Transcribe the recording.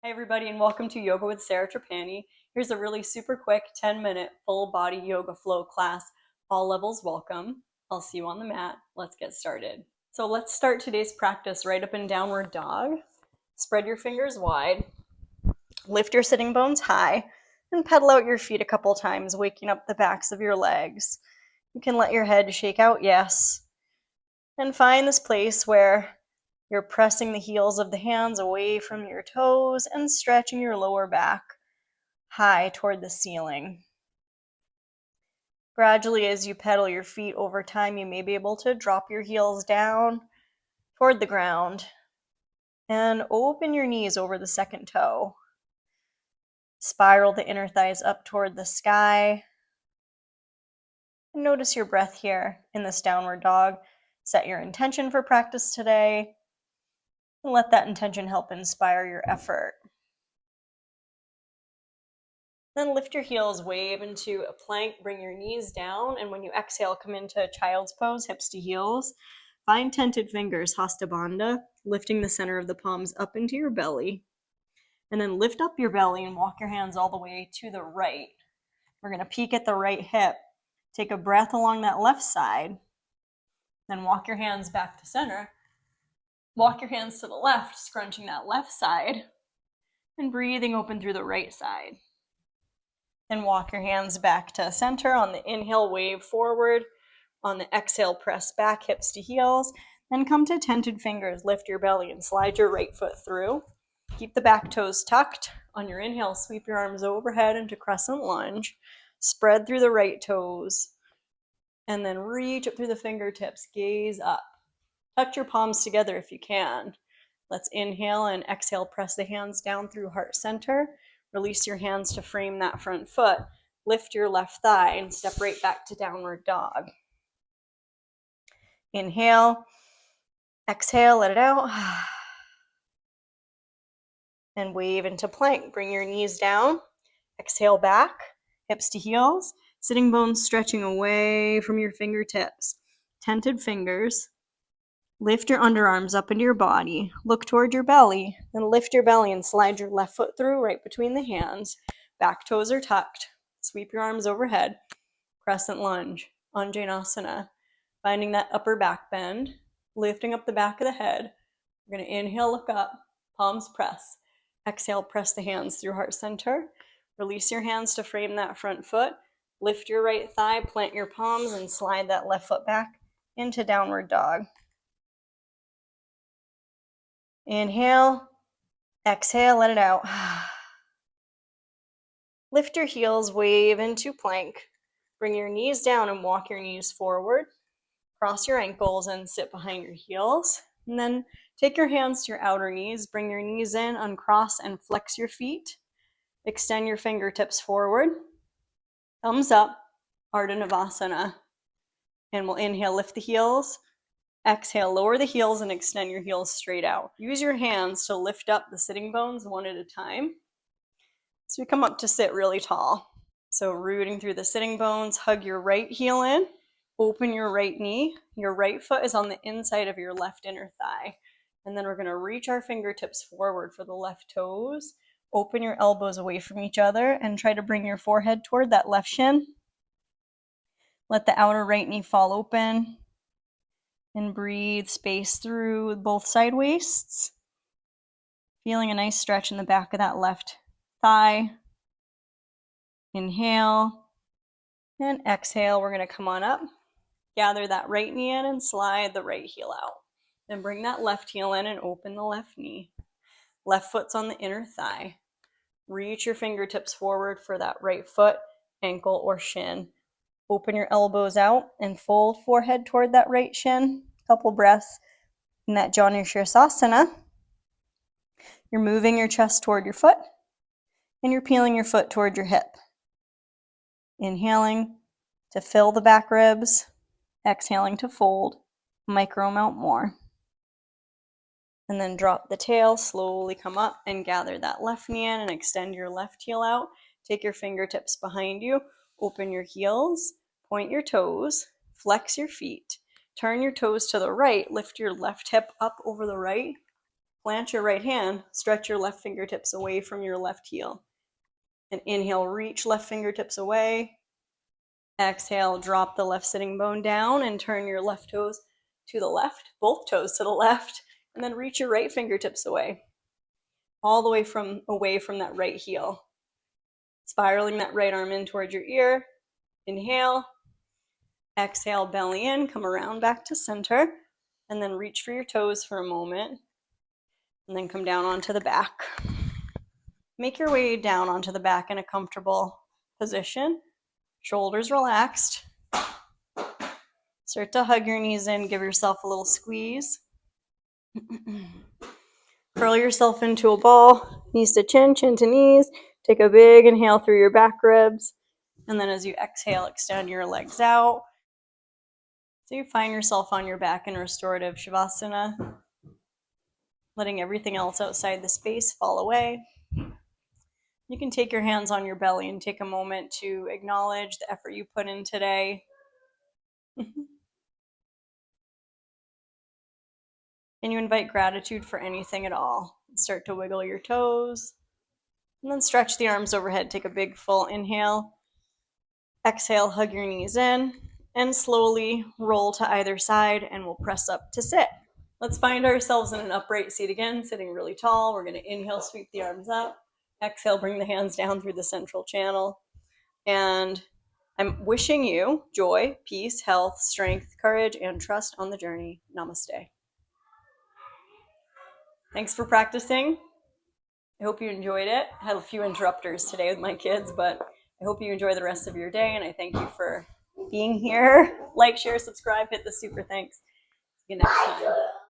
Hey everybody, and welcome to Yoga with Sarah Trapani. Here's a really super quick 10-minute full body yoga flow class. All levels welcome. I'll see you on the mat. Let's get started. So let's start today's practice right up in downward dog. Spread your fingers wide. Lift your sitting bones high and pedal out your feet a couple times, waking up the backs of your legs. You can let your head shake out yes. And find this place where you're pressing the heels of the hands away from your toes and stretching your lower back high toward the ceiling. Gradually, as you pedal your feet over time, you may be able to drop your heels down toward the ground and open your knees over the second toe. Spiral the inner thighs up toward the sky. And notice your breath here in this downward dog. Set your intention for practice today. And let that intention help inspire your effort. Then lift your heels, wave into a plank, bring your knees down, and when you exhale, come into child's pose, hips to heels. Find tented fingers, Hasta Bandha, lifting the center of the palms up into your belly. And then lift up your belly and walk your hands all the way to the right. We're going to peek at the right hip. Take a breath along that left side. Then walk your hands back to center. Walk your hands to the left, scrunching that left side. And breathing open through the right side. Then walk your hands back to center. On the inhale, wave forward. On the exhale, press back, hips to heels. Then come to tented fingers. Lift your belly and slide your right foot through. Keep the back toes tucked. On your inhale, sweep your arms overhead into crescent lunge. Spread through the right toes. And then reach up through the fingertips. Gaze up. Tuck your palms together if you can. Let's inhale and exhale. Press the hands down through heart center. Release your hands to frame that front foot. Lift your left thigh and step right back to downward dog. Inhale. Exhale, let it out. And wave into plank. Bring your knees down. Exhale back, hips to heels. Sitting bones stretching away from your fingertips. Tented fingers. Lift your underarms up into your body. Look toward your belly. Then lift your belly and slide your left foot through right between the hands. Back toes are tucked. Sweep your arms overhead. Crescent lunge. Anjaneyasana. Finding that upper back bend. Lifting up the back of the head. We're going to inhale, look up. Palms press. Exhale, press the hands through heart center. Release your hands to frame that front foot. Lift your right thigh, plant your palms, and slide that left foot back into downward dog. Inhale, exhale, let it out. Lift your heels, wave into plank. Bring your knees down and walk your knees forward. Cross your ankles and sit behind your heels. And then take your hands to your outer knees. Bring your knees in, uncross and flex your feet. Extend your fingertips forward. Thumbs up, Ardha Navasana. And we'll inhale, lift the heels. Exhale, lower the heels and extend your heels straight out. Use your hands to lift up the sitting bones one at a time. So we come up to sit really tall. So rooting through the sitting bones, hug your right heel in, open your right knee. Your right foot is on the inside of your left inner thigh. And then we're going to reach our fingertips forward for the left toes. Open your elbows away from each other and try to bring your forehead toward that left shin. Let the outer right knee fall open. And breathe space through both side waists. Feeling a nice stretch in the back of that left thigh. Inhale. And exhale. We're going to come on up. Gather that right knee in and slide the right heel out. Then bring that left heel in and open the left knee. Left foot's on the inner thigh. Reach your fingertips forward for that right foot, ankle, or shin. Open your elbows out and fold forehead toward that right shin. Couple breaths in that Janu Sirsasana. You're moving your chest toward your foot and you're peeling your foot toward your hip. Inhaling to fill the back ribs. Exhaling to fold. Micro mount more. And then drop the tail, slowly come up and gather that left knee in and extend your left heel out. Take your fingertips behind you, open your heels, point your toes, flex your feet. Turn your toes to the right, lift your left hip up over the right. Plant your right hand, stretch your left fingertips away from your left heel. And inhale, reach left fingertips away. Exhale, drop the left sitting bone down and turn your left toes to the left, both toes to the left, and then reach your right fingertips away, all the way away from that right heel. Spiraling that right arm in towards your ear. Inhale. Exhale, belly in, come around back to center, and then reach for your toes for a moment, and then come down onto the back. Make your way down onto the back in a comfortable position. Shoulders relaxed. Start to hug your knees in, give yourself a little squeeze. Curl yourself into a ball, knees to chin, chin to knees. Take a big inhale through your back ribs. And then as you exhale, extend your legs out. So you find yourself on your back in restorative shavasana, letting everything else outside the space fall away. You can take your hands on your belly and take a moment to acknowledge the effort you put in today. And you invite gratitude for anything at all. Start to wiggle your toes, and then stretch the arms overhead. Take a big full inhale. Exhale, hug your knees in, and slowly roll to either side, and we'll press up to sit. Let's find ourselves in an upright seat again, sitting really tall. We're going to inhale, sweep the arms up. Exhale, bring the hands down through the central channel. And I'm wishing you joy, peace, health, strength, courage, and trust on the journey. Namaste. Thanks for practicing. I hope you enjoyed it. I had a few interrupters today with my kids, but I hope you enjoy the rest of your day, and I thank you for being here. Like, share, subscribe, hit the super thanks. See you next time.